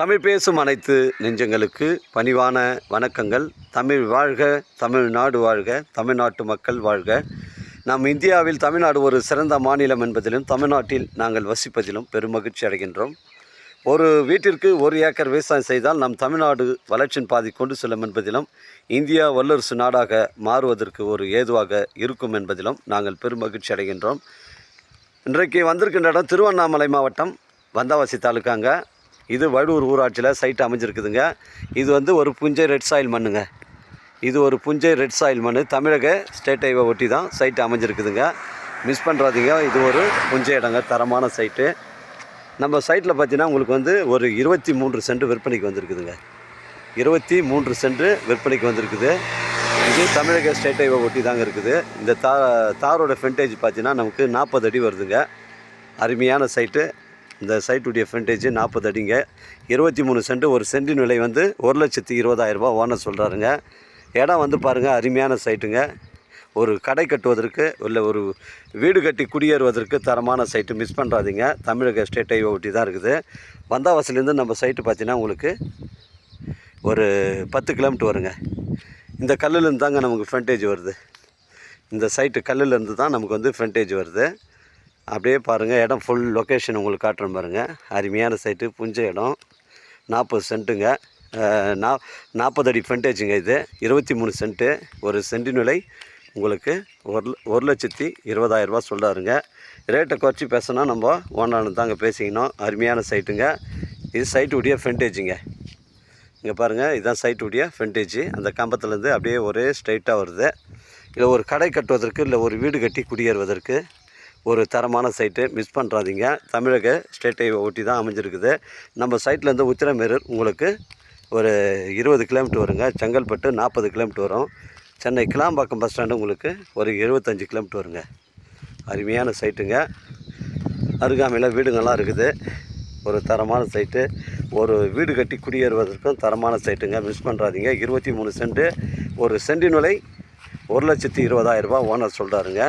தமிழ் பேசும் அனைத்து நெஞ்சங்களுக்கு பணிவான வணக்கங்கள். தமிழ் வாழ்க, தமிழ்நாடு வாழ்க, தமிழ்நாட்டு மக்கள் வாழ்க. நாம் இந்தியாவில் தமிழ்நாடு ஒரு சிறந்த மாநிலம் என்பதிலும் தமிழ்நாட்டில் நாங்கள் வசிப்பதிலும் பெருமகிழ்ச்சி அடைகின்றோம். ஒரு வீட்டிற்கு 1 ஏக்கர் விவசாயம் செய்தால் நம் தமிழ்நாடு வளர்ச்சியின் பாதி கொண்டு செல்லும் என்பதிலும் இந்தியா வல்லரசு நாடாக மாறுவதற்கு ஒரு ஏதுவாக இருக்கும் என்பதிலும் நாங்கள் பெருமகிழ்ச்சி அடைகின்றோம். இன்றைக்கு வந்திருக்கின்ற இடம் திருவண்ணாமலை மாவட்டம் வந்தாவாசி தாலுக்காங்க. இது வடூர் ஊராட்சியில் சைட்டு அமைஞ்சிருக்குதுங்க. இது ஒரு புஞ்சை ரெட் சாயில் மண்ணுங்க. இது ஒரு புஞ்சை ரெட் சாயில் மண். தமிழக ஸ்டேட் ஹைவே ஒட்டி தான் சைட்டு அமைஞ்சிருக்குதுங்க. மிஸ் பண்ணுறாதீங்க. இது ஒரு புஞ்சை இடங்க, தரமான சைட்டு. நம்ம சைட்டில் பார்த்தீங்கன்னா உங்களுக்கு ஒரு 23 சென்ட் விற்பனைக்கு வந்திருக்குதுங்க. 23 சென்ட் விற்பனைக்கு வந்திருக்குது. இது தமிழக ஸ்டேட் ஹைவே ஒட்டி தாங்க இருக்குது. இந்த தாரோட ஃப்ரண்டேஜ் பார்த்தீங்கன்னா நமக்கு 40 அடி வருதுங்க. அருமையான சைட்டு. இந்த சைட்டுடைய ஃப்ரண்டேஜ் 40 அடிங்க. 23 சென்ட். ஒரு சென்டின் விலை 1,20,000 ஓனர் சொல்கிறாருங்க. இடம் பாருங்கள், அருமையான சைட்டுங்க. ஒரு கடை கட்டுவதற்கு இல்லை ஒரு வீடு கட்டி குடியேறுவதற்கு தரமான சைட்டு. மிஸ் பண்ணுறாதீங்க. தமிழக ஸ்டேட் ஹைவே ஒட்டி தான் இருக்குது. வந்தாவாசிலேருந்து நம்ம சைட்டு பார்த்தீங்கன்னா உங்களுக்கு ஒரு 10 கிலோமீட்டர் வருங்க. இந்த கல்லுலேருந்து தாங்க நமக்கு ஃப்ரண்டேஜ் வருது. இந்த சைட்டு கல்லுலேருந்து தான் நமக்கு ஃப்ரண்டேஜ் வருது. அப்படியே பாருங்கள், இடம் ஃபுல் லொக்கேஷன் உங்களுக்கு காட்டுறேன் பாருங்கள். அருமையான சைட்டு, புஞ்ச இடம், 40 சென்ட்டுங்க. 40 அடி ஃப்ரண்டேஜுங்க. இது 23 சென்ட்டு. ஒரு சென்டின் விலை உங்களுக்கு 1,20,000 சொல்கிறாருங்க. ரேட்டை குறைச்சி பேசினா நம்ம ஓனர்னு தாங்க பேசிக்கணும். அருமையான சைட்டுங்க. இது சைட்டுடைய ஃப்ரண்டேஜுங்க. இங்கே பாருங்கள், இதுதான் சைட்டுடைய ஃப்ரண்டேஜ். அந்த கம்பத்துலேருந்து அப்படியே ஒரே ஸ்ட்ரைட்டாக வருது. இல்லை ஒரு கடை கட்டுவதற்கு இல்லை ஒரு வீடு கட்டி குடியேறுவதற்கு ஒரு தரமான சைட்டு. மிஸ் பண்ணுறாதீங்க. தமிழக ஸ்டேட் ஹைவே ஒட்டி தான் அமைஞ்சிருக்குது. நம்ம சைட்லேருந்து உத்திரமேரூர் உங்களுக்கு ஒரு 20 கிலோமீட்டர் வருங்க. செங்கல்பட்டு 40 கிலோமீட்டர் வரும். சென்னை கிளாம்பாக்கம் பஸ் ஸ்டாண்டு உங்களுக்கு ஒரு 75 கிலோமீட்டர் வருங்க. அருமையான சைட்டுங்க. அருகாமையில் வீடுங்கள்லாம் இருக்குது. ஒரு தரமான சைட்டு. ஒரு வீடு கட்டி குடியேறுவதற்கும் தரமான சைட்டுங்க. மிஸ் பண்ணுறாதீங்க. 23 சென்ட்டு. ஒரு சென்டின் விலை 1,20,000 ஓனர் சொல்கிறாருங்க.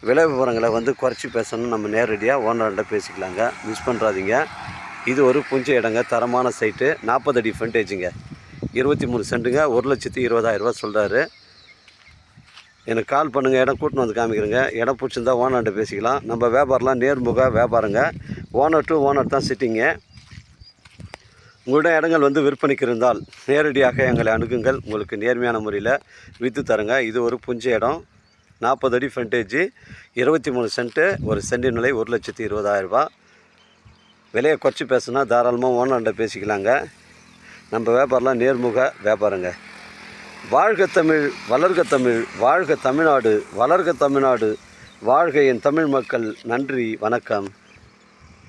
விலை விவரங்களை குறைச்சி பேசணும். நம்ம நேரடியாக ஓனர்கிட்ட பேசிக்கலாங்க. மிஸ் பண்ணுறாதீங்க. இது ஒரு புஞ்சை இடங்க, தரமான சைட்டு. 40 அடி ஃப்ரண்டேஜுங்க. 23 சென்ட்டுங்க. 1,20,000 சொல்கிறாரு. எனக்கு கால் பண்ணுங்கள். இடம் கூட்டின்னு வந்து காமிக்கிறேங்க. இடம் பிடிச்சிருந்தா ஓனர்கிட்ட பேசிக்கலாம். நம்ம வியாபாரம்லாம் நேர்முக வியாபாரங்க. ஓனர் டு ஓனர் தான் சிட்டிங்க. உங்களிடம் இடங்கள் விற்பனைக்கு இருந்தால் நேரடியாக எங்களை அணுகுங்கள். உங்களுக்கு நேர்மையான முறையில் விற்று தருங்க. இது ஒரு புஞ்சை இடம், 40 அடி ஃப்ரண்டேஜ், 23 சென்ட்டு. ஒரு சென்டின் விலை 1,20,000. விலையை குறைச்சி பேசுனா தாராளமாக ஓனர்கிட்ட பேசிக்கலாங்க. நம்ம வியாபாரம்லாம் நேர்முக வியாபாரங்க. வாழ்க தமிழ், வளர்க தமிழ், வாழ்க தமிழ்நாடு, வளர்க தமிழ்நாடு, வாழ்க என் தமிழ் மக்கள். நன்றி, வணக்கம்.